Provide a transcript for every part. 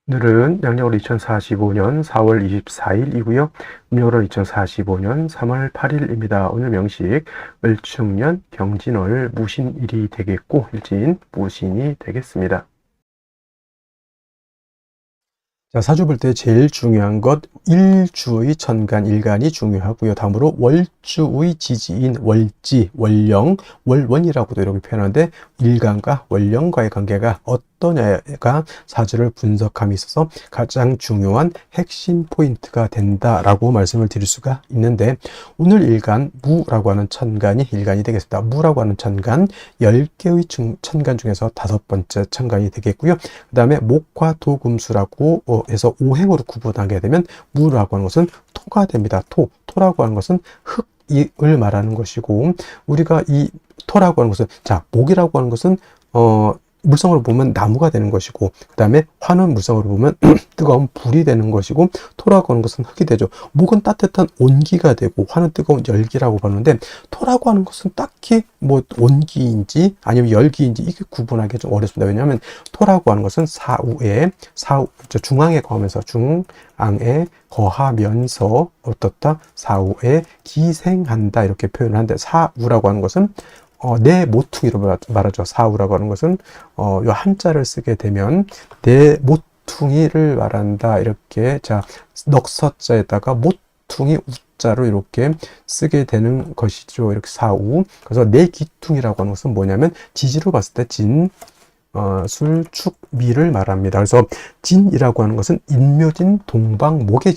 오늘은 양력으로 2045년 4월 24일이고요. 음력으로 2045년 3월 8일입니다. 오늘 명식 을충년 경진월 무신일이 되겠고 일진 무신이 되겠습니다. 자, 사주 볼 때 제일 중요한 것 일주의 천간, 일간이 중요하고요. 다음으로 월주의 지지인 월지, 월령, 월원이라고도 이렇게 표현하는데 일간과 월령과의 관계가 어떠냐가 사주를 분석함에 있어서 가장 중요한 핵심 포인트가 된다라고 말씀을 드릴 수가 있는데 오늘 일간 무라고 하는 천간이 일간이 되겠습니다. 무라고 하는 천간 10개의 천간 중에서 5번째 천간이 되겠고요. 그 다음에 목화 토금수라고 해서 오행으로 구분하게 되면 무라고 하는 것은 토가 됩니다. 토라고 하는 것은 흙을 말하는 것이고 우리가 이 토라고 하는 것은 자 목이라고 하는 것은 물성으로 보면 나무가 되는 것이고 그 다음에 화는 물성으로 보면 뜨거운 불이 되는 것이고 토라고 하는 것은 흙이 되죠. 목은 따뜻한 온기가 되고 화는 뜨거운 열기라고 보는데 토라고 하는 것은 딱히 뭐 온기인지 아니면 열기인지 이게 구분하기 좀 어렵습니다. 왜냐하면 토라고 하는 것은 중앙에 거하면서 중앙에 거하면서 어떻다 사후에 기생한다 이렇게 표현을 하는데 사우라고 하는 것은 내 모퉁이로 말하죠. 사우라고 하는 것은 요 한자를 쓰게 되면 내 모퉁이를 말한다. 이렇게 자 넉서자에다가 모퉁이 우자로 이렇게 쓰게 되는 것이죠. 이렇게 사우. 그래서 내 기퉁이라고 하는 것은 뭐냐면 지지로 봤을 때 진, 술, 축, 미를 말합니다. 그래서 진이라고 하는 것은 인묘진, 동방, 목의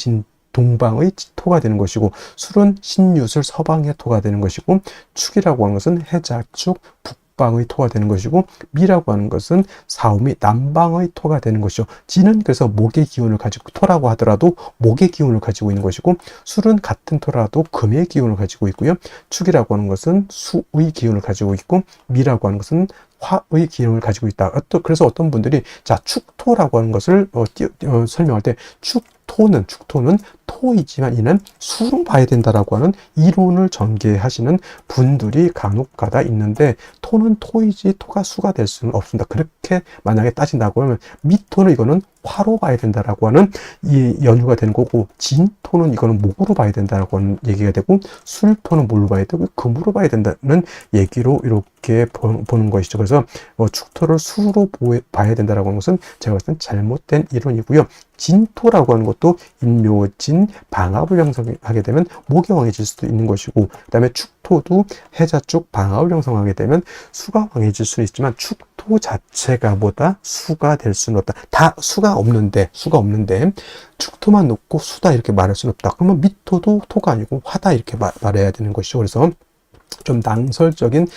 동방의 토가 되는 것이고 술은 신유술 서방의 토가 되는 것이고 축이라고 하는 것은 해자축 북방의 토가 되는 것이고 미라고 하는 것은 사오미 남방의 토가 되는 것이죠. 진은 그래서 목의 기운을 가지고 토라고 하더라도 목의 기운을 가지고 있는 것이고 술은 같은 토라도 금의 기운을 가지고 있고요. 축이라고 하는 것은 수의 기운을 가지고 있고 미라고 하는 것은 화의 기운을 가지고 있다. 그래서 어떤 분들이 자 축토라고 하는 것을 설명할 때 축토는 토이지만 이는 수로 봐야 된다라고 하는 이론을 전개하시는 분들이 간혹가다 있는데 토는 토이지 토가 수가 될 수는 없습니다. 그렇게 만약에 따진다고 하면 미토는 이거는 화로 봐야 된다라고 하는 이 연유가 되는 거고 진토는 이거는 목으로 봐야 된다라고 하는 얘기가 되고 술토는 뭘로 봐야 되고 금으로 봐야 된다는 얘기로 이렇게 보는 것이죠. 그래서 축토를 수로 봐야 된다라고 하는 것은 제가 봤을 땐 잘못된 이론이고요. 진토라고 하는 것도 인묘진 방압을 형성하게 되면 목이 왕해질 수도 있는 것이고 그 다음에 축토도 해자축 방압을 형성하게 되면 수가 왕해질 수는 있지만 축토 자체가 보다 수가 될 수는 없다. 다 수가 없는데 축토만 놓고 수다 이렇게 말할 수는 없다. 그러면 미토도 토가 아니고 화다 이렇게 말해야 되는 것이죠. 그래서 좀 낭설적인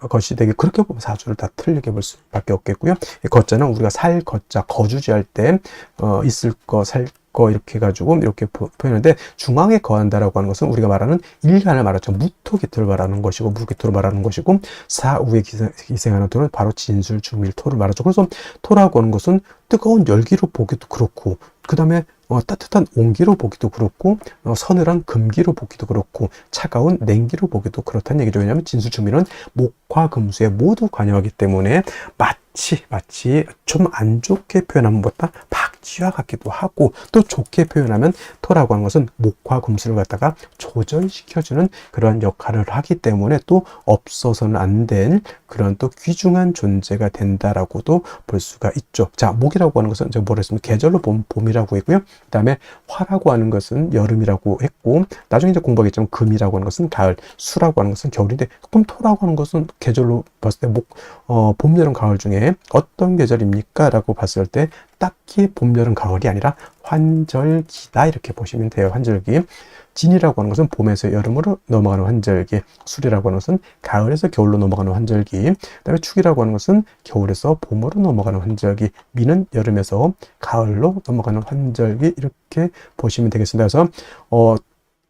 것이 되게 그렇게 보면 사주를 다 틀리게 볼 수밖에 없겠고요. 거자는 우리가 살 거자 거주지할 때 있을 거 살 거 이렇게 해가지고 이렇게 표현하는데 중앙에 거한다라고 하는 것은 우리가 말하는 일간을 말하죠. 무토기토를 말하는 것이고 무기토를 말하는 것이고 사후에 기생하는 토는 바로 진술 중밀 토를 말하죠. 그래서 토라고 하는 것은 뜨거운 열기로 보기도 그렇고 그 다음에 따뜻한 온기로 보기도 그렇고 서늘한 금기로 보기도 그렇고 차가운 냉기로 보기도 그렇다는 얘기죠. 왜냐하면 진수중밀은 목화 금수에 모두 관여하기 때문에 마치 좀 안 좋게 표현하면 뭐다 박쥐와 같기도 하고 또 좋게 표현하면 토라고 하는 것은 목화 금수를 갖다가 조절시켜주는 그런 역할을 하기 때문에 또 없어서는 안 될 그런 또 귀중한 존재가 된다라고도 볼 수가 있죠. 자, 목이라고 하는 것은 제가 뭐라 했습니까? 계절로 보면 봄이라고 했고요. 그 다음에 화라고 하는 것은 여름이라고 했고 나중에 이제 공부하겠지만 금이라고 하는 것은 가을, 수라고 하는 것은 겨울인데 그럼 토라고 하는 것은 계절로 봤을 때 봄, 여름, 가을 중에 어떤 계절입니까? 라고 봤을 때 딱히 봄, 여름, 가을이 아니라 환절기다 이렇게 보시면 돼요. 환절기. 진이라고 하는 것은 봄에서 여름으로 넘어가는 환절기, 술이라고 하는 것은 가을에서 겨울로 넘어가는 환절기, 그 다음에 축이라고 하는 것은 겨울에서 봄으로 넘어가는 환절기, 미는 여름에서 가을로 넘어가는 환절기 이렇게 보시면 되겠습니다. 그래서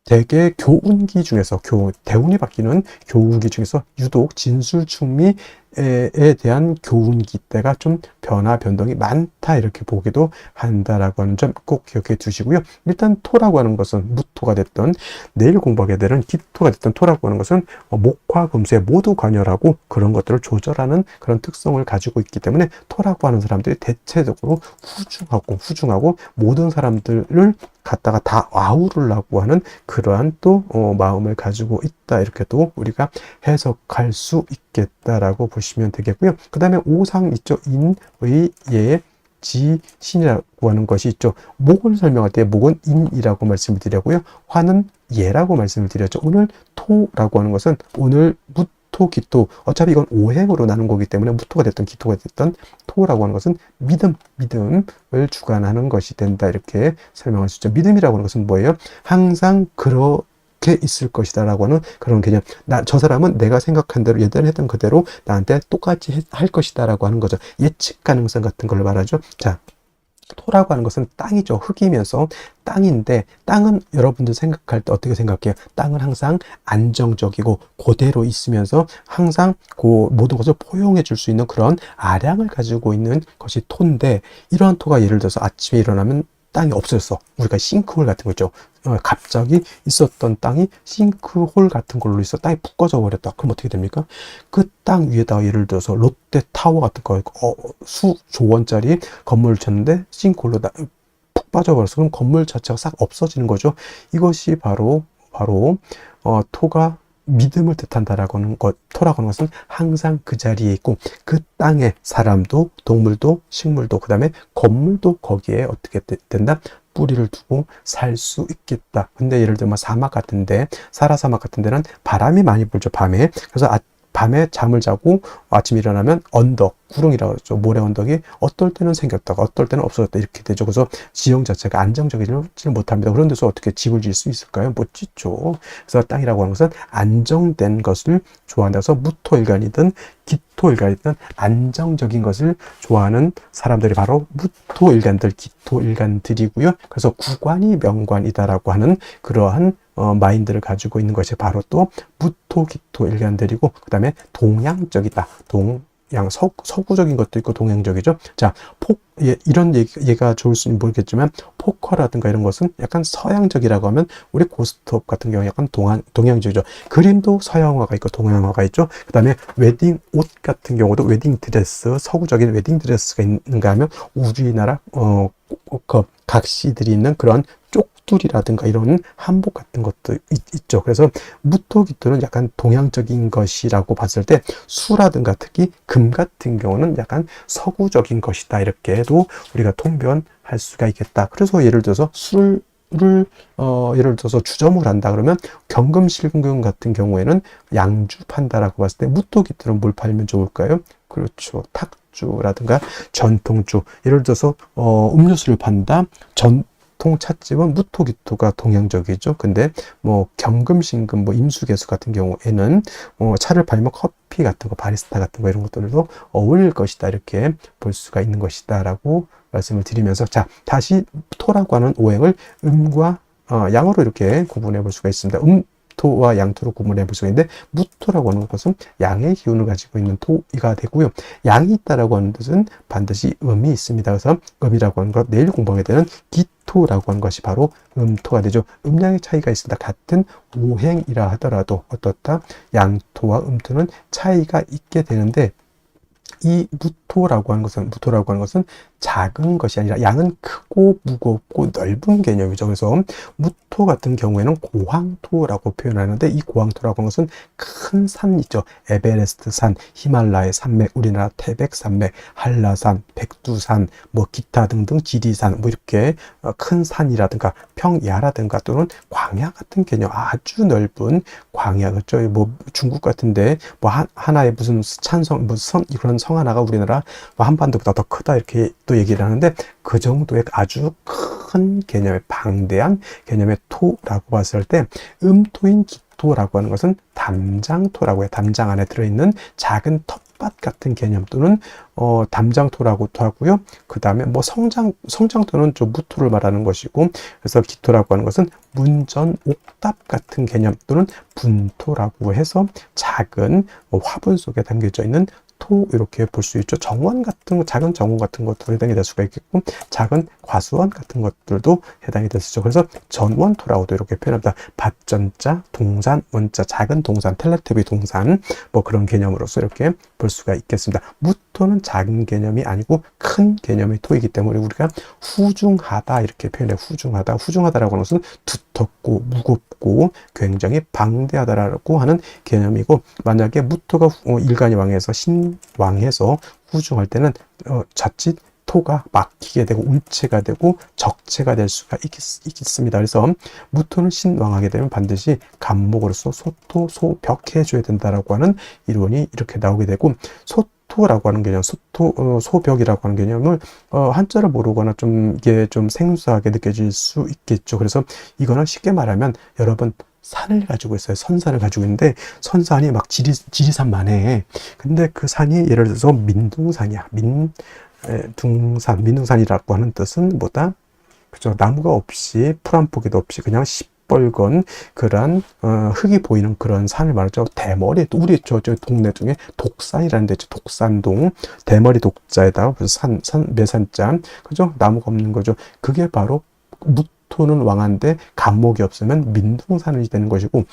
대개 교운기 중에서 대운이 바뀌는 교운기 중에서 유독 진술충미 대한 교훈 기대가 좀 변화 변동이 많다 이렇게 보기도 한다라고 하는 점 꼭 기억해 두시고요. 일단 토라고 하는 것은 무토가 됐던 내일 공부하게 되는 기토가 됐던 토라고 하는 것은 목화 금수에 모두 관여하고 그런 것들을 조절하는 그런 특성을 가지고 있기 때문에 토라고 하는 사람들이 대체적으로 후중하고 모든 사람들을 갖다가 다 아우르려고 하는 그러한 또 마음을 가지고 있다 이렇게 또 우리가 해석할 수 있겠다라고 보시면 되겠고요. 그 다음에 오상 있죠. 인의 예 지신이라고 하는 것이 있죠. 목을 설명할 때 목은 인이라고 말씀을 드렸고요. 화는 예라고 말씀을 드렸죠. 오늘 토라고 하는 것은 오늘 무토, 기토, 어차피 이건 오행으로 나눈 거기 때문에 무토가 됐던 기토가 됐던 토라고 하는 것은 믿음을 주관하는 것이 된다 이렇게 설명할 수 있죠. 믿음이라고 하는 것은 뭐예요? 항상 그렇게 있을 것이다 라고 하는 그런 개념. 저 사람은 내가 생각한 대로 예전에 했던 그대로 나한테 똑같이 할 것이다 라고 하는 거죠. 예측 가능성 같은 걸 말하죠. 자, 토라고 하는 것은 땅이죠. 흙이면서 땅인데 땅은 여러분들 생각할 때 어떻게 생각해요? 땅은 항상 안정적이고 그대로 있으면서 항상 그 모든 것을 포용해 줄 수 있는 그런 아량을 가지고 있는 것이 토인데 이러한 토가 예를 들어서 아침에 일어나면 땅이 없어졌어. 우리가 싱크홀 같은 거 있죠. 갑자기 있었던 땅이 싱크홀 같은 걸로 있어 땅이 푹 꺼져 버렸다. 그럼 어떻게 됩니까? 그 땅 위에다가 예를 들어서 롯데타워 같은 거 수조 원짜리 건물을 쳤는데 싱크홀로 푹 빠져버려서 그럼 건물 자체가 싹 없어지는 거죠. 이것이 바로 토가 믿음을 뜻한다라고 하는 것, 토라고 하는 것은 항상 그 자리에 있고 그 땅에 사람도 동물도 식물도 그 다음에 건물도 거기에 어떻게 된다? 뿌리를 두고 살 수 있겠다. 근데 예를 들면 사막 같은데 사라사막 같은 데는 바람이 많이 불죠. 밤에. 그래서 밤에 잠을 자고 아침에 일어나면 언덕, 구릉이라고 그러죠. 모래 언덕이 어떨 때는 생겼다가 어떨 때는 없어졌다 이렇게 되죠. 그래서 지형 자체가 안정적이지 못합니다. 그런 데서 어떻게 집을 지을 수 있을까요? 못 짓죠. 그래서 땅이라고 하는 것은 안정된 것을 좋아한다서 무토일간이든 기토일간이든 안정적인 것을 좋아하는 사람들이 바로 무토일간들, 기토일간들이고요. 그래서 구관이 명관이다라고 하는 그러한 마인드를 가지고 있는 것이 바로 또 무토, 기토 일간들이고 그 다음에 동양적이다. 서구적인 것도 있고 동양적이죠. 자, 이런 얘가 좋을지는 모르겠지만 포커라든가 이런 것은 약간 서양적이라고 하면 우리 고스톱 같은 경우 약간 동양적이죠. 그림도 서양화가 있고 동양화가 있죠. 그 다음에 웨딩 옷 같은 경우도 웨딩 드레스, 서구적인 웨딩 드레스가 있는가 하면 우리나라 각시들이 있는 그런 쪽둘이라든가 이런 한복 같은 것도 있죠. 그래서 무토기토는 약간 동양적인 것이라고 봤을 때 수라든가 특히 금 같은 경우는 약간 서구적인 것이다 이렇게도 우리가 통변할 수가 있겠다. 그래서 예를 들어서 술을 예를 들어서 주점을 한다 그러면 경금실금 같은 경우에는 양주 판다라고 봤을 때 무토기토는 뭘 팔면 좋을까요? 그렇죠. 탁주라든가 전통주. 예를 들어서 음료수를 판다. 전통 찻집은 무토기토가 동양적이죠. 근데 경금신금 임수개수 같은 경우에는 차를 팔면 커피 같은 거, 바리스타 같은 거 이런 것들도 어울릴 것이다 이렇게 볼 수가 있는 것이다라고 말씀을 드리면서 자, 다시 토라고 하는 오행을 음과 양으로 이렇게 구분해 볼 수가 있습니다. 토와 양토로 구분해 볼 수가 있는데 무토라고 하는 것은 양의 기운을 가지고 있는 토가 되고요. 양이 있다라고 하는 뜻은 반드시 음이 있습니다. 그래서 음이라고 하는 것 내일 공부하게 되는 기토라고 하는 것이 바로 음토가 되죠. 음양의 차이가 있습니다. 같은 오행이라 하더라도 어떻다? 양토와 음토는 차이가 있게 되는데 이 무토라고 하는 것은 작은 것이 아니라 양은 크고 무겁고 넓은 개념이죠. 그래서 무토 같은 경우에는 고황토라고 표현하는데 이 고황토라고 하는 것은 큰 산 있죠. 에베레스트 산, 히말라야 산맥, 우리나라 태백산맥, 한라산, 백두산, 기타 등등 지리산, 이렇게 큰 산이라든가 평야라든가 또는 광야 같은 개념, 아주 넓은 광야, 그렇죠. 중국 같은데 하나의 무슨 찬성, 그런 성 하나가 우리나라 한반도보다 더 크다 이렇게 또 얘기를 하는데 그 정도의 아주 큰 개념의 방대한 개념의 토라고 봤을 때 음토인 기토라고 하는 것은 담장토라고 해요. 담장 안에 들어있는 작은 텃밭 같은 개념 또는 담장토라고도 하고요. 그 다음에 성장토는 좀 무토를 말하는 것이고 그래서 기토라고 하는 것은 문전 옥답 같은 개념 또는 분토라고 해서 작은 화분 속에 담겨져 있는 무토 이렇게 볼 수 있죠. 정원 같은 거, 작은 정원 같은 것도 해당이 될 수가 있겠고, 작은 과수원 같은 것들도 해당이 될 수 있죠. 그래서 전원토라고도 이렇게 표현합니다. 밭전자, 동산, 원자, 작은 동산, 텔레토비 동산, 뭐 그런 개념으로서 이렇게 볼 수가 있겠습니다. 무토는 작은 개념이 아니고 큰 개념의 토이기 때문에 우리가 후중하다 이렇게 표현해요. 후중하다. 후중하다라고 하는 것은 두텁고 무겁고 굉장히 방대하다라고 하는 개념이고, 만약에 무토가 일간이 왕해서 신왕해서 후중할 때는 자칫 토가 막히게 되고 운체가 되고 적체가 될 수가 있겠습니다. 그래서 무토는 신왕하게 되면 반드시 간목으로서 소토, 소벽해 줘야 된다라고 하는 이론이 이렇게 나오게 되고, 소토라고 하는 개념, 소벽이라고 하는 개념을 한자를 모르거나 좀 이게 좀 생소하게 느껴질 수 있겠죠. 그래서 이거는 쉽게 말하면 여러분 산을 가지고 있어요. 선산을 가지고 있는데 선산이 막 지리산만해. 근데 그 산이 예를 들어서 민둥산이야. 민둥산이라고 하는 뜻은 뭐다? 그죠? 나무가 없이 풀 한 포기도 없이 그냥 시뻘건 그런 흙이 보이는 그런 산을 말하죠. 대머리, 우리 저 동네 중에 독산이라는 데 있죠. 독산동, 대머리 독자에다가 매산자, 그죠? 나무가 없는 거죠. 그게 바로 무토는 왕한데 간목이 없으면 민둥산이 되는 것이고,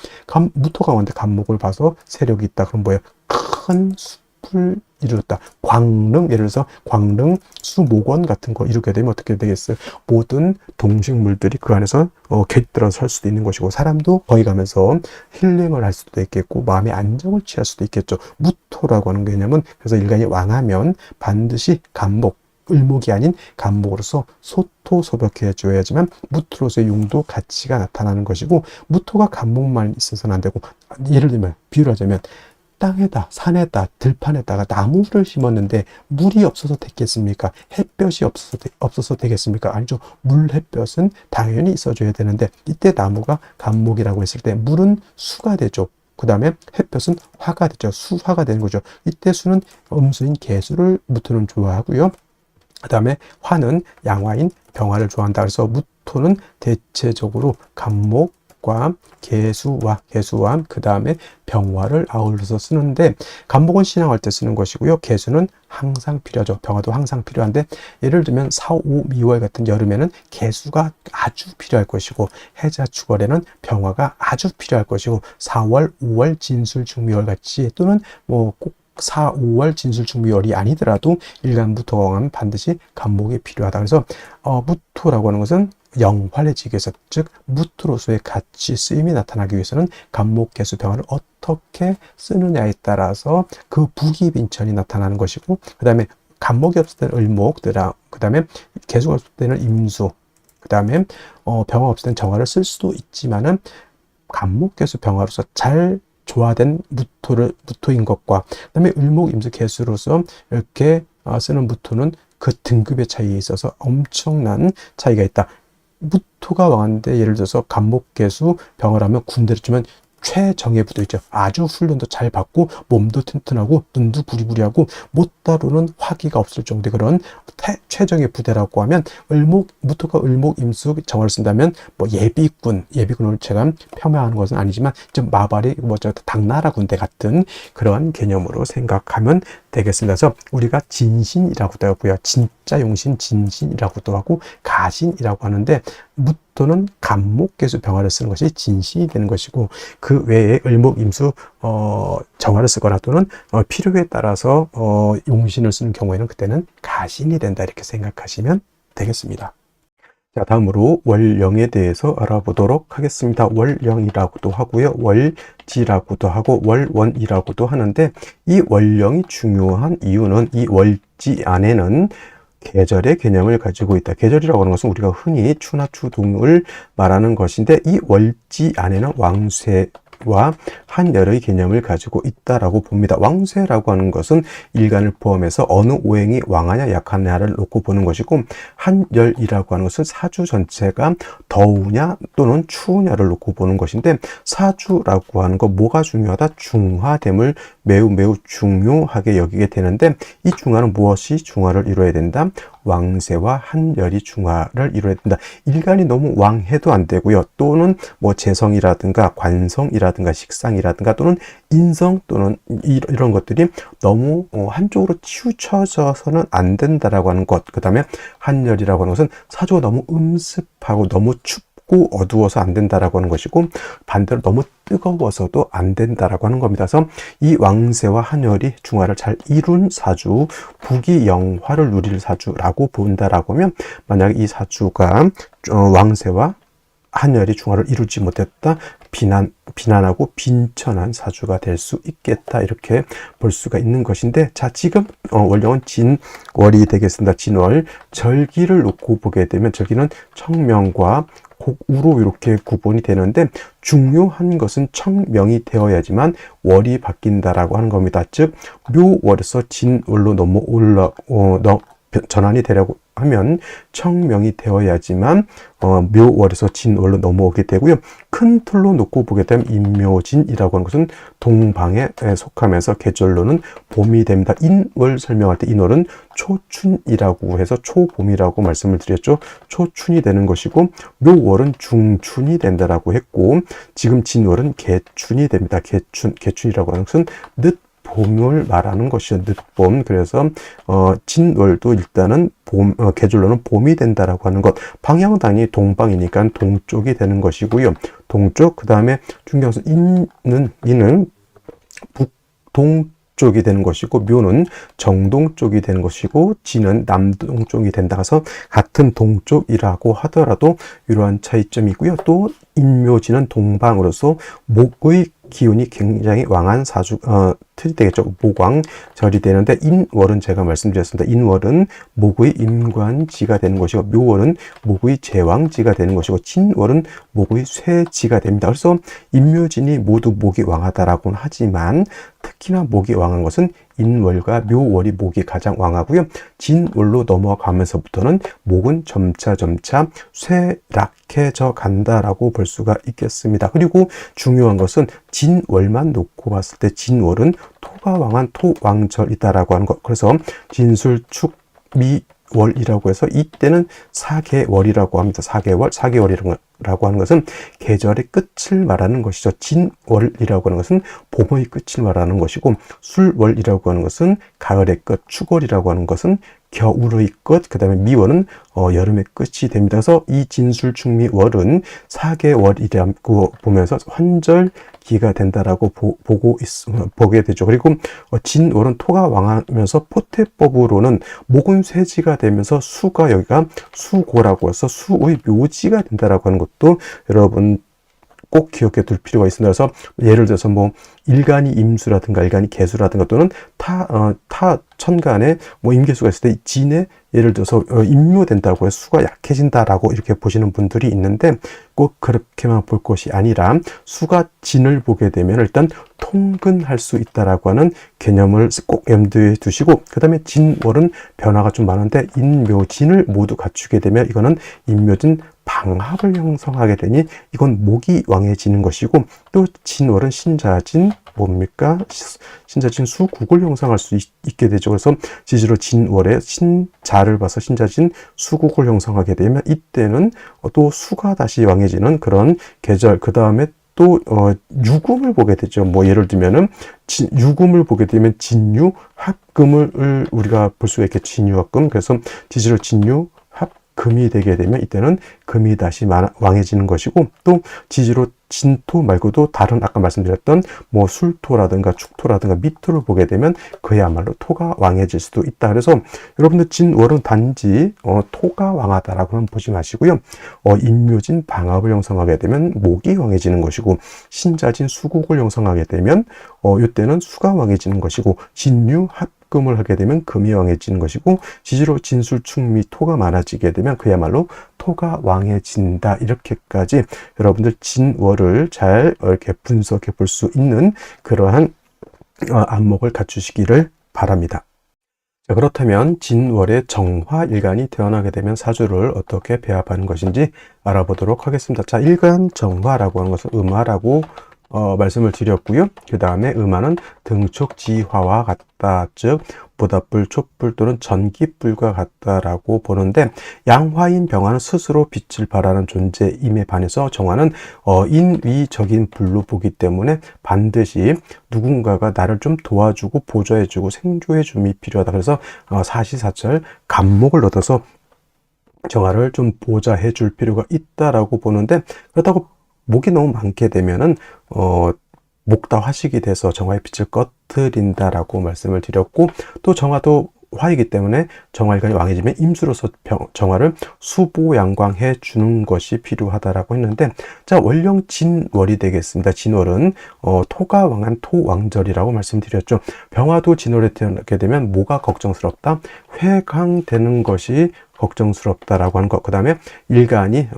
무토가 왕한데 간목을 봐서 세력이 있다. 그럼 뭐예요? 큰 숲을 이루었다. 광릉, 예를 들어서 광릉 수목원 같은 거 이루게 되면 어떻게 되겠어요? 모든 동식물들이 그 안에서 깃들어 설 수도 있는 것이고, 사람도 거기 가면서 힐링을 할 수도 있겠고 마음의 안정을 취할 수도 있겠죠. 무토라고 하는 개념은 그래서 일간이 왕하면 반드시 간목, 을목이 아닌 간목으로서 소토, 소벽해 줘야지만 무토로서의 용도, 가치가 나타나는 것이고, 무토가 간목만 있어서는 안 되고, 예를 들면 비유를 하자면 땅에다, 산에다, 들판에다가 나무를 심었는데 물이 없어서 됐겠습니까? 햇볕이 없어서 되겠습니까? 아니죠. 물, 햇볕은 당연히 있어줘야 되는데, 이때 나무가 간목이라고 했을 때 물은 수가 되죠. 그 다음에 햇볕은 화가 되죠. 수화가 되는 거죠. 이때 수는 음수인 개수를 무토는 좋아하고요. 그 다음에 화는 양화인 병화를 좋아한다. 그래서 무토는 대체적으로 간목과 개수와 그 다음에 병화를 아울러서 쓰는데, 간목은 신앙할 때 쓰는 것이고요. 개수는 항상 필요하죠. 병화도 항상 필요한데, 예를 들면 4, 5, 미월 같은 여름에는 개수가 아주 필요할 것이고, 해자축월에는 병화가 아주 필요할 것이고, 4월, 5월 진술중미월 같이, 또는 꼭 4, 5월 진술중미월이 아니더라도 일간무토가 왕하면 반드시 간목이 필요하다. 그래서 무토라고 하는 것은 영활해지기 위해서, 즉 무토로서의 가치 쓰임이 나타나기 위해서는 간목, 개수, 병화를 어떻게 쓰느냐에 따라서 그 부기빈천이 나타나는 것이고, 그 다음에 간목이 없을 때는 을목, 그 다음에 개수가 없을 때는 임수, 그 다음에 병화 없을 때는 정화를 쓸 수도 있지만은 간목, 개수, 병화로서 잘 조화된 무토인 것과, 그 다음에 을목, 임수, 개수로서 이렇게 쓰는 무토는 그 등급의 차이에 있어서 엄청난 차이가 있다. 무토가 왕한데 예를 들어서 간목, 개수, 병화라면 군대를 주면 최정예 부대 있죠. 아주 훈련도 잘 받고 몸도 튼튼하고 눈도 부리부리하고 못 다루는 화기가 없을 정도의 그런 최정예 부대라고 하면, 무토가 을목, 임수, 정화를 쓴다면 뭐 예비군을 제가 폄하하는 것은 아니지만 좀 마발이 당나라 군대 같은 그러한 개념으로 생각하면 되겠습니다. 그래서 우리가 진신이라고도 하고요, 진짜 용신, 진신이라고도 하고 가신이라고 하는데, 무토는 간목, 개수, 병화를 쓰는 것이 진신이 되는 것이고, 그 외에 을목, 임수, 정화를 쓰거나 또는 필요에 따라서 용신을 쓰는 경우에는 그때는 가신이 된다, 이렇게 생각하시면 되겠습니다. 자, 다음으로 월령에 대해서 알아보도록 하겠습니다. 월령이라고도 하고요, 월지라고도 하고 월원이라고도 하는데, 이 월령이 중요한 이유는 이 월지 안에는 계절의 개념을 가지고 있다. 계절이라고 하는 것은 우리가 흔히 추나 추동을 말하는 것인데, 이 월지 안에는 왕쇠와 한열의 개념을 가지고 있다라고 봅니다. 왕쇠라고 하는 것은 일간을 포함해서 어느 오행이 왕하냐 약하냐를 놓고 보는 것이고, 한열이라고 하는 것은 사주 전체가 더우냐 또는 추우냐를 놓고 보는 것인데, 사주라고 하는 거 뭐가 중요하다? 중화됨을 매우 매우 중요하게 여기게 되는데, 이 중화는 무엇이 중화를 이루어야 된다? 왕세와 한열이 중화를 이루어야 된다. 일간이 너무 왕해도 안 되고요. 또는 뭐 재성이라든가 관성이라든가 식상이라든가 또는 인성 또는 이런 것들이 너무 한쪽으로 치우쳐져서는 안 된다라고 하는 것. 그 다음에 한열이라고 하는 것은 사주가 너무 음습하고 너무 춥고 어두워서 안 된다라고 하는 것이고, 반대로 너무 뜨거워서도 안 된다라고 하는 겁니다. 그래서 이 왕세와 한열이 중화를 잘 이룬 사주, 부귀영화를 누릴 사주라고 본다라고 하면, 만약에 이 사주가 왕세와 한열이 중화를 이루지 못했다, 비난하고 빈천한 사주가 될 수 있겠다, 이렇게 볼 수가 있는 것인데, 자, 지금 월령은 진월이 되겠습니다. 진월 절기를 놓고 보게 되면, 절기는 청명과 곡우로 이렇게 구분이 되는데, 중요한 것은 청명이 되어야지만 월이 바뀐다라고 하는 겁니다. 즉 묘월에서 진월로 전환이 되려고 하면 청명이 되어야지만 묘월에서 진월로 넘어오게 되고요. 큰 틀로 놓고 보게 되면 인묘진이라고 하는 것은 동방에 속하면서 계절로는 봄이 됩니다. 인월 설명할 때 인월은 초춘이라고 해서 초봄이라고 말씀을 드렸죠. 초춘이 되는 것이고, 묘월은 중춘이 된다라고 했고, 지금 진월은 개춘이 됩니다. 개춘이라고 하는 것은 봄을 말하는 것이죠. 늦봄. 그래서 진월도 일단은 계절로는 봄이 된다라고 하는 것. 방향은 당연히 동방이니까 동쪽이 되는 것이고요. 동쪽. 그 다음에 중요한 것은 이는 북동 쪽이 되는 것이고, 묘는 정동 쪽이 되는 것이고, 진은 남동 쪽이 된다 해서 같은 동쪽이라고 하더라도 이러한 차이점이 있고요. 또 인묘진은 동방으로서 목의 기운이 굉장히 왕한 틀이 되겠죠. 목왕절이 되는데, 인월은 제가 말씀드렸습니다. 인월은 목의 임관지가 되는 것이고, 묘월은 목의 제왕지가 되는 것이고, 진월은 목의 쇠지가 됩니다. 그래서 인묘진이 모두 목이 왕하다라고는 하지만, 특히나 목이 왕한 것은 인월과 묘월이 목이 가장 왕하고요. 진월로 넘어가면서부터는 목은 점차 쇠락해져 간다라고 볼 수가 있겠습니다. 그리고 중요한 것은 진월만 놓고 봤을 때 진월은 토가 왕한 토왕절이다라고 하는 것. 그래서 진술축미월이라고 해서 이때는 사계월이라고 합니다. 사계월이라고 하는 것은 계절의 끝을 말하는 것이죠. 진월이라고 하는 것은 봄의 끝을 말하는 것이고, 술월이라고 하는 것은 가을의 끝, 축월이라고 하는 것은 겨울의 끝, 그 다음에 미월은 여름의 끝이 됩니다. 그래서 이 진술축미월은 사계월이라고 보면서 환절기가 된다라고 보게 되죠. 그리고 진월은 토가 왕하면서 포태법으로는 목은 쇠지가 되면서 수가 여기가 수고라고 해서 수의 묘지가 된다라고 하는 것도 여러분 꼭 기억해 둘 필요가 있습니다. 그래서 예를 들어서 뭐 일간이 임수라든가 일간이 개수라든가 또는 타 천간에 뭐 임계수가 있을 때 진에 예를 들어서 임묘된다고 해서 수가 약해진다라고 이렇게 보시는 분들이 있는데, 꼭 그렇게만 볼 것이 아니라 수가 진을 보게 되면 일단 통근할 수 있다라고 하는 개념을 꼭 염두에 두시고, 그 다음에 진월은 변화가 좀 많은데 인묘진을 모두 갖추게 되면 이거는 인묘진 방합을 형성하게 되니 이건 목이 왕해지는 것이고, 또 진월은 신자진 뭡니까? 신자진 수국을 형성할 수 있게 되죠. 그래서 지지로 진월에 신자를 봐서 신자진 수국을 형성하게 되면 이때는 또 수가 다시 왕해지는 그런 계절. 그 다음에 또 유금을 보게 되죠. 뭐 예를 들면은 유금을 보게 되면 진유 합금을 우리가 볼 수가 있겠죠. 진유 합금. 그래서 지지로 진유 금이 되게 되면 이때는 금이 다시 왕해지는 것이고, 또 지지로 진토 말고도 다른 아까 말씀드렸던 뭐 술토라든가 축토라든가 미토를 보게 되면 그야말로 토가 왕해질 수도 있다. 그래서 여러분들 진월은 단지 토가 왕하다라고는 보지 마시고요. 인묘진 방합을 형성하게 되면 목이 왕해지는 것이고, 신자진 수국을 형성하게 되면 이때는 수가 왕해지는 것이고, 진유 합금을 하게 되면 금이 왕해지는 것이고, 지지로 진술축미 토가 많아지게 되면 그야말로 토가 왕해진다. 이렇게까지 여러분들 진월을 잘 이렇게 분석해 볼 수 있는 그러한 안목을 갖추시기를 바랍니다. 자, 그렇다면 진월의 정화일간이 태어나게 되면 사주를 어떻게 배합하는 것인지 알아보도록 하겠습니다. 자, 일간 정화라고 하는 것은 음화라고 말씀을 드렸고요. 그 다음에 음화는 등촉지화와 같다. 즉 모닥불, 촛불 또는 전기불과 같다라고 보는데, 양화인 병화는 스스로 빛을 발하는 존재임에 반해서 정화는 인위적인 불로 보기 때문에 반드시 누군가가 나를 좀 도와주고 보조해주고 생조해줌이 필요하다. 그래서 사시사철 감목을 얻어서 정화를 좀 보좌해 줄 필요가 있다라고 보는데, 그렇다고 목이 너무 많게 되면은 목다화식이 돼서 정화의 빛을 꺼트린다라고 말씀을 드렸고, 또 정화도 화이기 때문에 정화일간이 왕해지면 임수로서 정화를 수보양광해 주는 것이 필요하다라고 했는데, 자, 원령 진월이 되겠습니다. 진월은 토가 왕한 토왕절이라고 말씀드렸죠. 병화도 진월에 태어나게 되면 뭐가 걱정스럽다? 회강되는 것이 걱정스럽다라고 하는 것. 그 다음에 일간이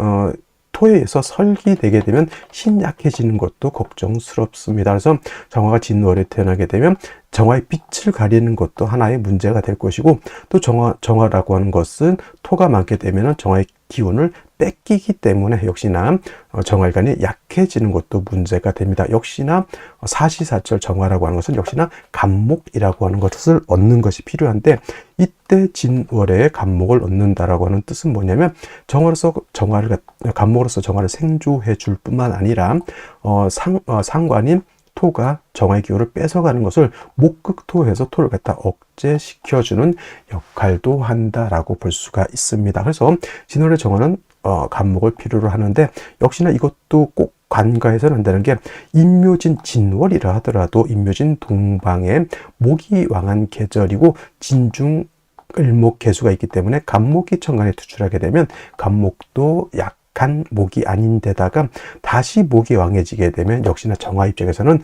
토에 의해서 설기되게 되면 신약해지는 것도 걱정스럽습니다. 그래서 정화가 진월에 태어나게 되면 정화의 빛을 가리는 것도 하나의 문제가 될 것이고, 또 정화라고 하는 것은 토가 많게 되면 정화의 기운을 뺏기기 때문에 역시나 정화일간이 약해지는 것도 문제가 됩니다. 역시나 사시사철 정화라고 하는 것은 역시나 간목이라고 하는 것을 얻는 것이 필요한데, 이때 진월에 간목을 얻는다라고 하는 뜻은 뭐냐면, 간목으로서 정화를 생조해 줄 뿐만 아니라 상관인 토가 정화의 기운을 뺏어가는 것을 목극토해서 토를 갖다 억제시켜주는 역할도 한다라고 볼 수가 있습니다. 그래서 진월의 정화는 간목을 필요로 하는데, 역시나 이것도 꼭 간과해서는 안 되는 게, 임묘진 진월이라 하더라도 임묘진 동방에 목이 왕한 계절이고 진중 을목 개수가 있기 때문에 간목이 천간에 투출하게 되면 간목도 약한 목이 아닌데다가 다시 목이 왕해지게 되면 역시나 정화 입장에서는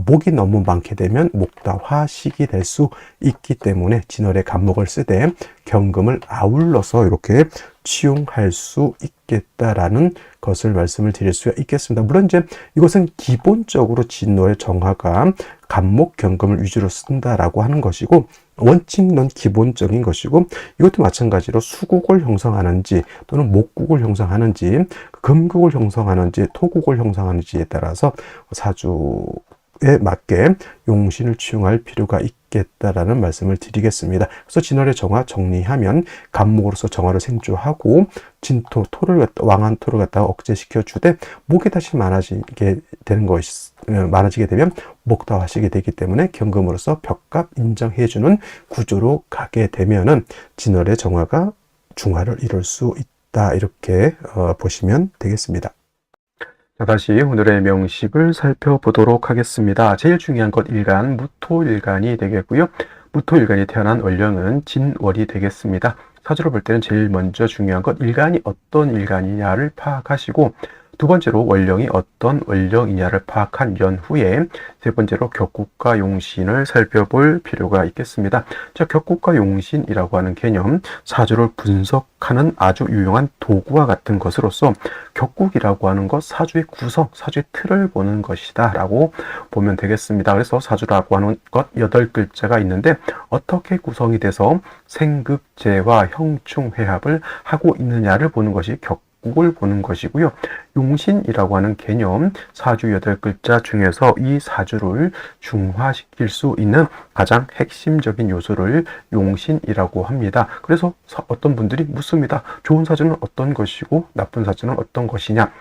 목이 너무 많게 되면 목다화식이 될 수 있기 때문에 진월에 간목을 쓰되 경금을 아울러서 이렇게 치용할 수 있겠다라는 것을 말씀을 드릴 수가 있겠습니다. 물론 이제 이것은 기본적으로 진월의 정화가 간목 경금을 위주로 쓴다라고 하는 것이고, 원칙론 기본적인 것이고, 이것도 마찬가지로 수국을 형성하는지 또는 목국을 형성하는지 금국을 형성하는지 토국을 형성하는지에 따라서 사주에 맞게 용신을 치용할 필요가 있겠다라는 말씀을 드리겠습니다. 그래서 진월의 정화 정리하면 간목으로서 정화를 생조하고 진토, 왕한 토를 갖다가 억제시켜 주되 목이 다시 많아지게 되면 목다화식이 되기 때문에 경금으로서 벽갑 인정해주는 구조로 가게 되면은 진월의 정화가 중화를 이룰 수 있다, 이렇게 보시면 되겠습니다. 자, 다시 오늘의 명식을 살펴보도록 하겠습니다. 제일 중요한 것 일간, 무토일간이 되겠고요. 무토일간이 태어난 월령은 진월이 되겠습니다. 사주로 볼 때는 제일 먼저 중요한 것 일간이 어떤 일간이냐를 파악하시고, 두 번째로 월령이 어떤 월령이냐를 파악한 연후에 세 번째로 격국과 용신을 살펴볼 필요가 있겠습니다. 자, 격국과 용신이라고 하는 개념, 사주를 분석하는 아주 유용한 도구와 같은 것으로서 격국이라고 하는 것, 사주의 구성, 사주의 틀을 보는 것이다 라고 보면 되겠습니다. 그래서 사주라고 하는 것 8글자가 있는데 어떻게 구성이 돼서 생극재와 형충회합을 하고 있느냐를 보는 것이 격국을 보는 것이고요. 용신이라고 하는 개념, 사주 8글자 중에서 이 사주를 중화시킬 수 있는 가장 핵심적인 요소를 용신이라고 합니다. 그래서 어떤 분들이 묻습니다. 좋은 사주는 어떤 것이고 나쁜 사주는 어떤 것이냐?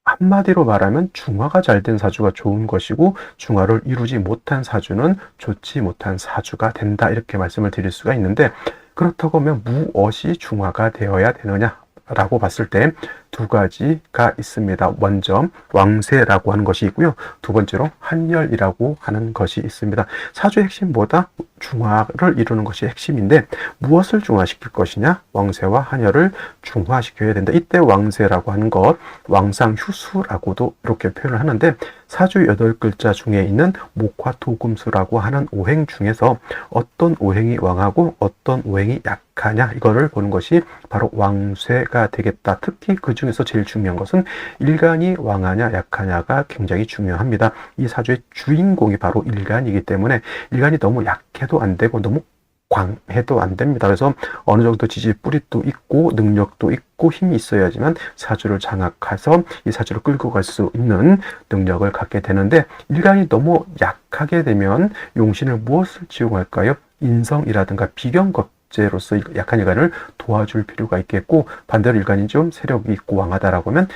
한마디로 말하면 중화가 잘 된 사주가 좋은 것이고 중화를 이루지 못한 사주는 좋지 못한 사주가 된다, 이렇게 말씀을 드릴 수가 있는데, 그렇다고 하면 무엇이 중화가 되어야 되느냐 라고 봤을 때 두 가지가 있습니다. 먼저 왕세라고 하는 것이 있고요. 두 번째로 한열이라고 하는 것이 있습니다. 사주의 핵심보다 중화를 이루는 것이 핵심인데 무엇을 중화시킬 것이냐? 왕세와 한열을 중화시켜야 된다. 이때 왕세라고 하는 것, 왕상휴수라고도 이렇게 표현을 하는데, 사주 8글자 중에 있는 목화토금수라고 하는 오행 중에서 어떤 오행이 왕하고 어떤 오행이 약하냐, 이거를 보는 것이 바로 왕세가 되겠다. 특히 그 중에서 제일 중요한 것은 일간이 왕하냐 약하냐가 굉장히 중요합니다. 이 사주의 주인공이 바로 일간이기 때문에 일간이 너무 약해도 안 되고 너무 광해도 안 됩니다. 그래서 어느 정도 지지뿌리도 있고 능력도 있고 힘이 있어야지만 사주를 장악해서 이 사주를 끌고 갈 수 있는 능력을 갖게 되는데, 일간이 너무 약하게 되면 용신을 무엇을 지용할까요? 인성이라든가 비경겁제로서 약한 일간을 도와줄 필요가 있겠고, 반대로 일간이 좀 세력이 있고 왕하다라고 하면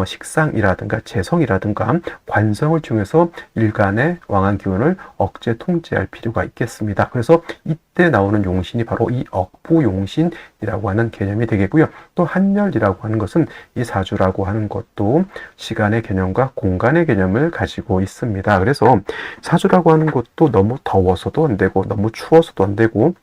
식상이라든가 재성이라든가 관성을 통해서 일간의 왕한 기운을 억제 통제할 필요가 있겠습니다. 그래서 이때 나오는 용신이 바로 이 억부용신이라고 하는 개념이 되겠고요. 또 한열이라고 하는 것은 이 사주라고 하는 것도 시간의 개념과 공간의 개념을 가지고 있습니다. 그래서 사주라고 하는 것도 너무 더워서도 안 되고 너무 추워서도 안 되고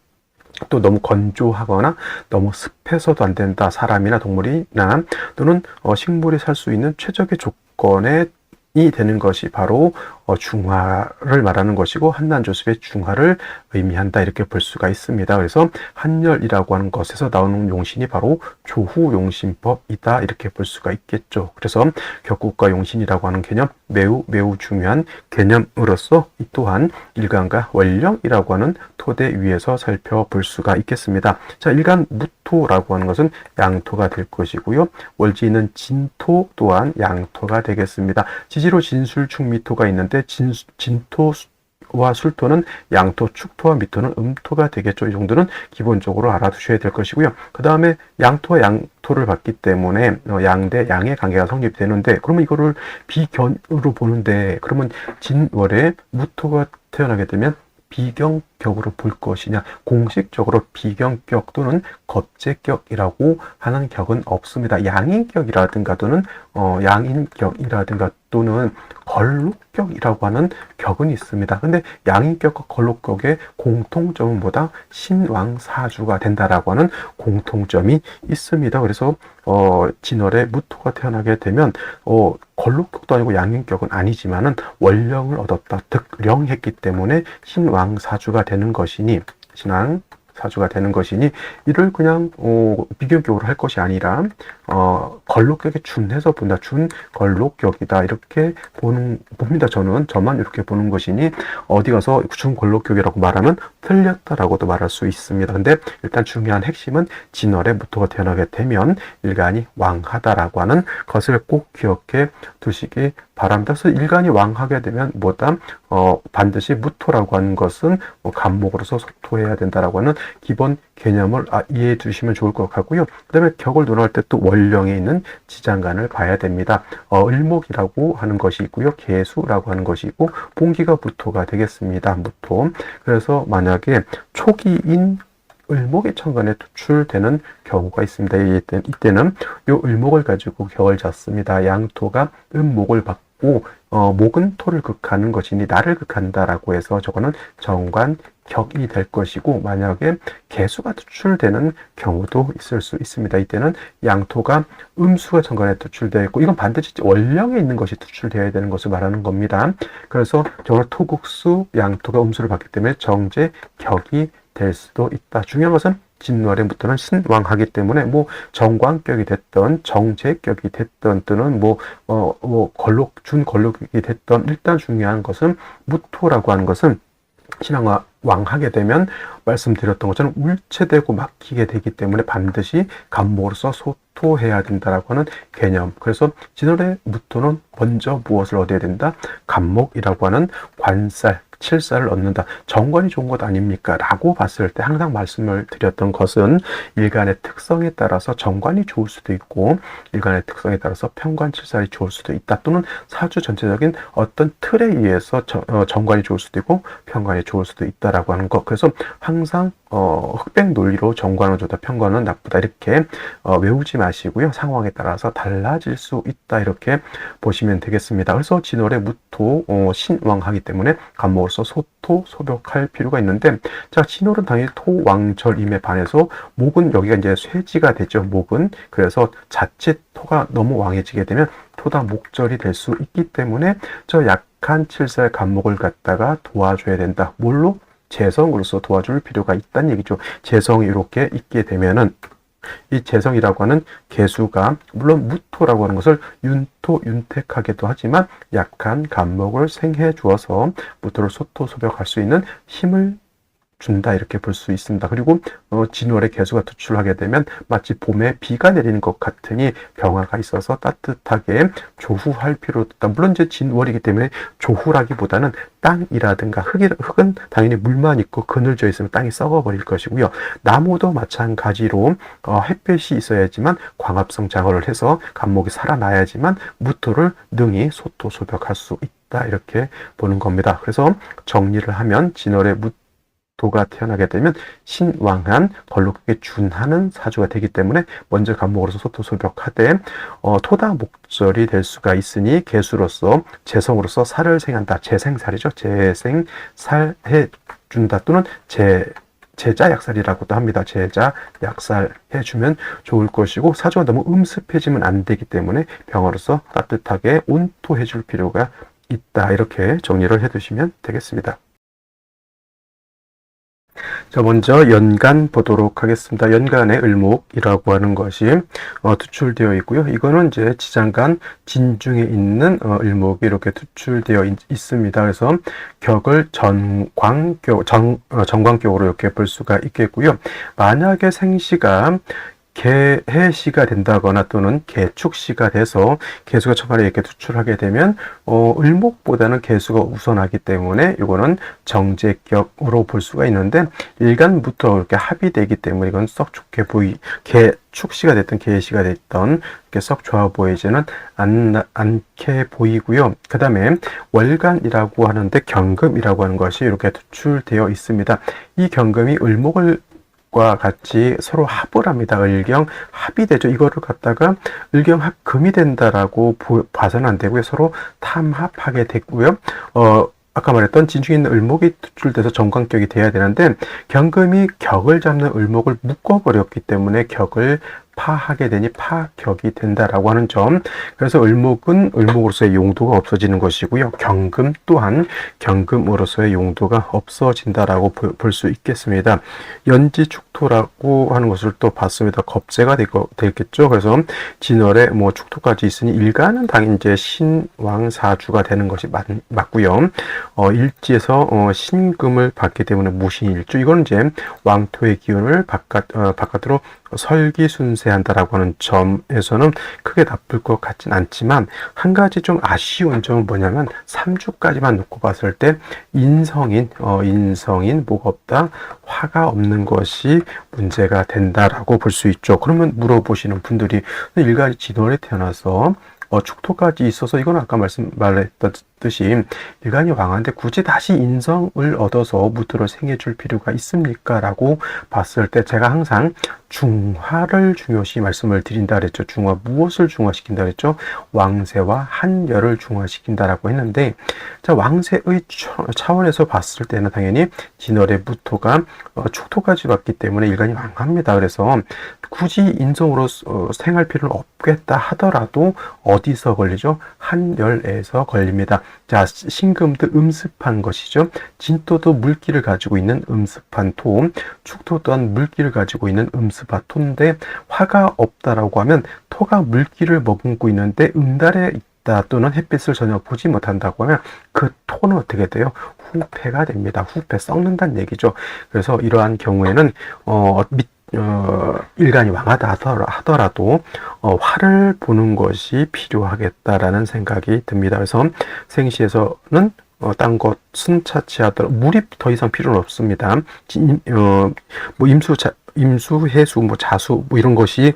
또 너무 건조하거나 너무 습해서도 안 된다. 사람이나 동물이나 또는 식물이 살 수 있는 최적의 조건에 이 되는 것이 바로 중화를 말하는 것이고, 한난조습의 중화를 의미한다, 이렇게 볼 수가 있습니다. 그래서 한열이라고 하는 것에서 나오는 용신이 바로 조후용신법이다, 이렇게 볼 수가 있겠죠. 그래서 격국과 용신이라고 하는 개념, 매우 중요한 개념으로서 이 또한 일간과 원령이라고 하는 토대 위에서 살펴볼 수가 있겠습니다. 자, 일간 무토라고 하는 것은 양토가 될 것이고요. 월지는 진토 또한 양토가 되겠습니다. 지지로 진술축미토가 있는데 진토와 술토는 양토, 축토와 미토는 음토가 되겠죠. 이 정도는 기본적으로 알아두셔야 될 것이고요. 그 다음에 양토와 양토를 봤기 때문에 양 대 양의 관계가 성립이 되는데, 그러면 이거를 비견으로 보는데, 그러면 진월에 무토가 태어나게 되면 비경격으로 볼 것이냐, 공식적으로 비경격 또는 겁재격이라고 하는 격은 없습니다. 양인격이라든가 또는 양인격이라든가 또는 걸록격이라고 하는 격은 있습니다. 근데 양인격과 걸록격의 공통점은 뭐다? 신왕사주가 된다라고 하는 공통점이 있습니다. 그래서 진월에 무토가 태어나게 되면 걸록격도 아니고 양인격은 아니지만은 원령을 얻었다, 득령했기 때문에 신왕사주가 되는 것이니, 신왕사주가 되는 것이니, 이를 그냥 비교격으로 할 것이 아니라 걸록격에 준해서 본다, 준걸록격이다, 이렇게 봅니다. 저만 이렇게 보는 것이니, 어디 가서 준걸록격이라고 말하면 틀렸다라고도 말할 수 있습니다. 근데 일단 중요한 핵심은 진월에 무토가 태어나게 되면 일간이 왕하다라고 하는 것을 꼭 기억해 두시기 바랍니다. 그래서 일간이 왕하게 되면 뭐다? 반드시 무토라고 하는 것은 간목으로서 소토해야 된다라고 하는 기본 개념을 이해해 주시면 좋을 것 같고요. 그 다음에 격을 논할 때 또 원령에 있는 지장간을 봐야 됩니다. 을목이라고 하는 것이 있고요. 계수라고 하는 것이 있고, 봉기가 무토가 되겠습니다. 무토. 그래서 만약에 초기인 을목의 천간에 투출되는 경우가 있습니다. 이때는 이 을목을 가지고 격을 잡습니다. 양토가 음목을 받고 목은 토를 극하는 것이니 나를 극한다라고 해서 저거는 정관격이 될 것이고, 만약에 개수가 투출되는 경우도 있을 수 있습니다. 이때는 양토가 음수가 천간에 투출되어 있고, 이건 반드시 원령에 있는 것이 투출되어야 되는 것을 말하는 겁니다. 그래서 저거 토국수 양토가 음수를 받기 때문에 정제격이 될 수도 있다. 중요한 것은 진월에부터는 신왕하기 때문에 뭐 정관격이 됐던 정제격이 됐던 또는 준걸록격이 됐던, 일단 중요한 것은 무토라고 하는 것은 신왕하게 되면 말씀드렸던 것처럼 울체되고 막히게 되기 때문에 반드시 간목으로서 소토해야 된다라고 하는 개념. 그래서 진월의 무토는 먼저 무엇을 얻어야 된다? 간목이라고 하는 관살, 칠살을 얻는다. 정관이 좋은 것 아닙니까? 라고 봤을 때 항상 말씀을 드렸던 것은 일간의 특성에 따라서 정관이 좋을 수도 있고, 일간의 특성에 따라서 편관 칠살이 좋을 수도 있다. 또는 사주 전체적인 어떤 틀에 의해서 정관이 좋을 수도 있고 편관이 좋을 수도 있다라고 하는 것. 그래서 항상 흑백 논리로 정관은 좋다, 편관은 나쁘다, 이렇게 외우지 마시고요. 상황에 따라서 달라질 수 있다, 이렇게 보시면 되겠습니다. 그래서 진월에 무토 신왕하기 때문에 간목으로서 소토 소벽할 필요가 있는데, 자, 진월은 당연히 토왕절임에 반해서 목은 여기가 이제 쇠지가 되죠. 목은. 그래서 자칫 토가 너무 왕해지게 되면 토다 목절이 될 수 있기 때문에 저 약한 칠살 간목을 갖다가 도와줘야 된다. 뭘로? 재성으로서 도와줄 필요가 있다는 얘기죠. 재성이 이렇게 있게 되면은 이 재성이라고 하는 개수가 물론 무토라고 하는 것을 윤택하게도 하지만 약한 간목을 생해 주어서 무토를 소토소벽할 수 있는 힘을 준다 이렇게 볼 수 있습니다. 그리고 진월에 개수가 투출하게 되면 마치 봄에 비가 내리는 것 같으니 병화가 있어서 따뜻하게 조후할 필요도 없다. 물론 이제 진월이기 때문에 조후라기보다는 땅이라든가 흙은 당연히 물만 있고 그늘져 있으면 땅이 썩어버릴 것이고요. 나무도 마찬가지로 햇볕이 있어야지만 광합성 작업을 해서 감목이 살아나야지만 무토를 능히 소토소벽할 수 있다 이렇게 보는 겁니다. 그래서 정리를 하면 진월에 무토가 태어나게 되면 신왕한 걸록하게 준하는 사주가 되기 때문에 먼저 간목으로서 소토소벽하되 토다 목절이 될 수가 있으니 개수로서 재성으로서 살을 생한다. 재생살이죠. 재생살 해준다 또는 제자 약살이라고도 합니다. 제자 약살 해주면 좋을 것이고 사주가 너무 음습해지면 안 되기 때문에 병으로서 따뜻하게 온토해 줄 필요가 있다. 이렇게 정리를 해 두시면 되겠습니다. 자, 먼저 연간 보도록 하겠습니다. 연간의 을목이라고 하는 것이 투출되어 있고요. 이거는 이제 지장간 진중에 있는 을목이 이렇게 투출되어 있습니다. 그래서 격을 정광격으로 이렇게 볼 수가 있겠고요. 만약에 생시가 개해시가 된다거나 또는 개축시가 돼서 개수가 초반에 이렇게 투출하게 되면 을목보다는 개수가 우선하기 때문에 이거는 정제격으로 볼 수가 있는데 일간부터 이렇게 합의되기 때문에 이건 썩 좋게 개축시가 됐든 개해시가 됐던 이렇게 썩 좋아 보이지는 않게 보이고요. 그 다음에 월간이라고 하는데 경금이라고 하는 것이 이렇게 투출되어 있습니다. 이 경금이 을목을 과 같이 서로 합을 합니다. 을경 합이 되죠. 이거를 갖다가 을경 합금이 된다라고 봐서는 안 되고요. 서로 탐합하게 됐고요. 아까 말했던 진중에 있는 을목이 투출돼서 정관격이 돼야 되는데 경금이 격을 잡는 을목을 묶어버렸기 때문에 격을 파하게 되니 파격이 된다라고 하는 점. 그래서 을목은 을목으로서의 용도가 없어지는 것이고요. 경금 또한 경금으로서의 용도가 없어진다라고 볼 수 있겠습니다. 연지축토라고 하는 것을 또 봤습니다. 겁재가 되겠죠. 그래서 진월에 뭐 축토까지 있으니 일간은 당연히 이제 신왕사주가 되는 것이 맞고요. 일지에서 신금을 받기 때문에 무신일주. 이건 이제 왕토의 기운을 바깥으로 설기순세한다라고 하는 점에서는 크게 나쁠 것 같진 않지만 한 가지 좀 아쉬운 점은 뭐냐면 3주까지만 놓고 봤을 때 인성인 뭐가 없다, 화가 없는 것이 문제가 된다라고 볼 수 있죠. 그러면 물어보시는 분들이 일간이 진월에 태어나서 축토까지 있어서 이건 아까 말했듯이 일간이 왕한데 굳이 다시 인성을 얻어서 무토를 생해줄 필요가 있습니까? 라고 봤을 때 제가 항상 중화를 중요시 말씀을 드린다 그랬죠. 중화, 무엇을 중화시킨다 그랬죠? 왕세와 한열을 중화시킨다라고 했는데, 자, 왕세의 차원에서 봤을 때는 당연히 진월의 무토가 축토까지 왔기 때문에 일간이 왕합니다. 그래서 굳이 인성으로 생할 필요는 없겠다 하더라도 어디서 걸리죠? 한열에서 걸립니다. 자, 신금도 음습한 것이죠. 진토도 물기를 가지고 있는 음습한 토, 축토 또한 물기를 가지고 있는 음습한 토인데 화가 없다라고 하면 토가 물기를 머금고 있는데 음달에 있다 또는 햇빛을 전혀 보지 못한다고 하면 그 토는 어떻게 돼요? 후패가 됩니다. 후패, 썩는다는 얘기죠. 그래서 이러한 경우에는 일간이 왕하다 하더라도 화를 보는 것이 필요하겠다라는 생각이 듭니다. 그래서 생시에서는 딴 것은 차치하더라도 물이 더 이상 필요는 없습니다. 뭐 임수, 해수, 뭐 자수 뭐 이런 것이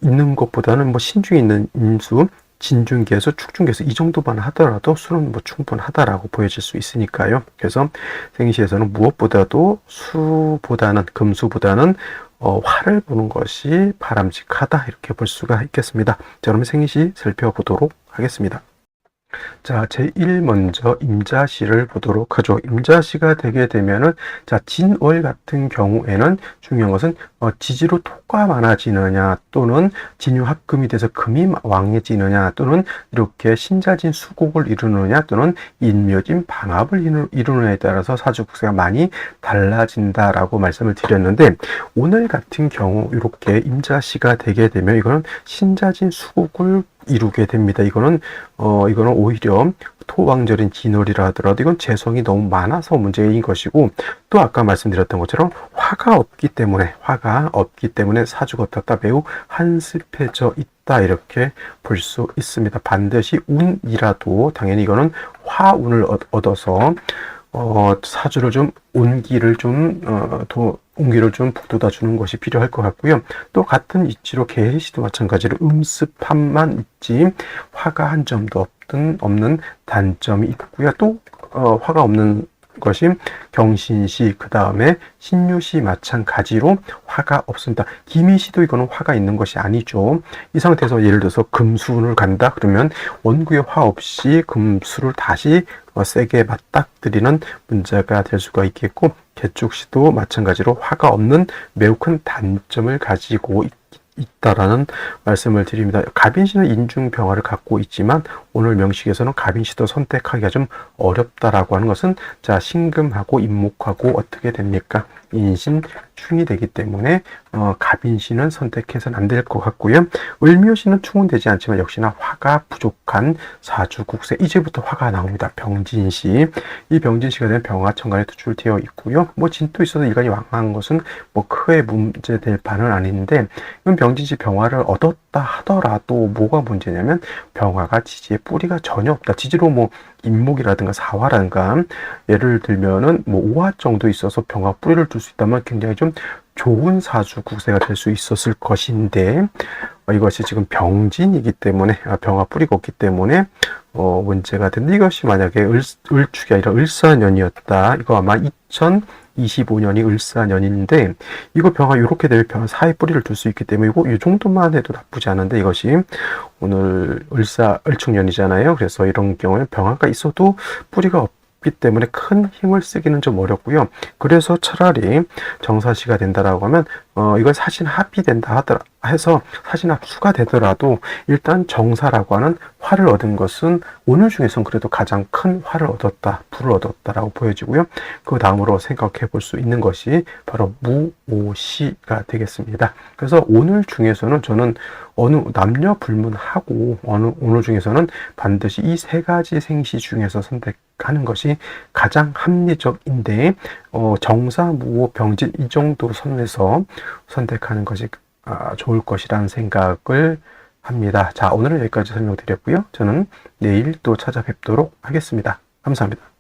있는 것보다는 뭐 신중에 있는 임수, 진중계에서 축중계에서 이 정도만 하더라도 술은 뭐 충분하다라고 보여질 수 있으니까요. 그래서 생시에서는 무엇보다도 금수보다는 화를 보는 것이 바람직하다 이렇게 볼 수가 있겠습니다. 자, 그러면 생시 살펴보도록 하겠습니다. 자, 제1 먼저 임자시를 보도록 하죠. 임자시가 되게 되면은, 자, 진월 같은 경우에는 중요한 것은 지지로 토가 많아지느냐 또는 진유합금이 돼서 금이 왕해지느냐 또는 이렇게 신자진 수곡을 이루느냐 또는 인묘진 방합을 이루느냐에 따라서 사주국세가 많이 달라진다라고 말씀을 드렸는데, 오늘 같은 경우 이렇게 임자시가 되게 되면 이거는 신자진 수곡을 이루게 됩니다. 이거는 오히려 토왕절인 진월이라 하더라도 이건 재성이 너무 많아서 문제인 것이고, 또 아까 말씀드렸던 것처럼 화가 없기 때문에 사주가 어떻다 매우 한습해져 있다, 이렇게 볼 수 있습니다. 반드시 운이라도 당연히 이거는 화운을 얻어서 사주를 좀 온기를 좀 북돋아 주는 것이 필요할 것 같고요. 또 같은 이치로 계시도 마찬가지로 음습함만 있지 화가 한 점도 없는 단점이 있고요. 또 화가 없는 것이 경신시, 그 다음에 신유시 마찬가지로 화가 없습니다. 기미시도 이거는 화가 있는 것이 아니죠. 이 상태에서 예를 들어서 금수운을 간다 그러면 원구에 화 없이 금수를 다시 세게 맞닥뜨리는 문제가 될 수가 있겠고, 개축시도 마찬가지로 화가 없는 매우 큰 단점을 가지고 있다라는 말씀을 드립니다. 갑인시는 인중병화를 갖고 있지만 오늘 명식에서는 갑인시도 선택하기가 좀 어렵다라고 하는 것은, 자, 신금하고 임목하고 어떻게 됩니까? 인신충이 되기 때문에 갑인시는 선택해서는 안 될 것 같고요. 을묘시는 충은 되지 않지만 역시나 화가 부족한 사주국세, 이제부터 화가 나옵니다. 병진시, 이 병진시가 되면 병화천간에 투출되어 있고요. 뭐 진토 있어서 일간이 왕한 것은 뭐 크게 문제될 바는 아닌데, 이건 병진시 병화를 얻었다 하더라도 뭐가 문제냐면 병화가 지지에 뿌리가 전혀 없다. 지지로 뭐 임목이라든가 사화라든가 예를 들면은 뭐 5화 정도 있어서 병화 뿌리를 둘 수 있다면 굉장히 좀 좋은 사주 국세가 될 수 있었을 것인데, 이것이 지금 병진이기 때문에 병화 뿌리가 없기 때문에 문제가 된다. 이것이 만약에 을축이 아니라 을사년이었다. 이거 아마 2025년이 을사년인데, 이거 병화 이렇게 되면 병화 사이 뿌리를 둘 수 있기 때문에 이 정도만 해도 나쁘지 않은데, 이것이 오늘 을축년이잖아요. 그래서 이런 경우에 병화가 있어도 뿌리가 없기 때문에 큰 힘을 쓰기는 좀 어렵고요. 그래서 차라리 정사시가 된다라고 하면 이건 사신 합이 된다 해서 사신 합수가 되더라도 일단 정사라고 하는 화를 얻은 것은 오늘 중에서는 그래도 가장 큰 화를 얻었다, 불을 얻었다라고 보여지고요. 그 다음으로 생각해 볼 수 있는 것이 바로 무오시가 되겠습니다. 그래서 오늘 중에서는 저는 어느 남녀 불문하고 오늘 중에서는 반드시 이 세 가지 생시 중에서 선택하는 것이 가장 합리적인데, 정사, 무오, 병진 이 정도 선에서 선택하는 것이 좋을 것이라는 생각을 합니다. 자, 오늘은 여기까지 설명드렸고요. 저는 내일 또 찾아뵙도록 하겠습니다. 감사합니다.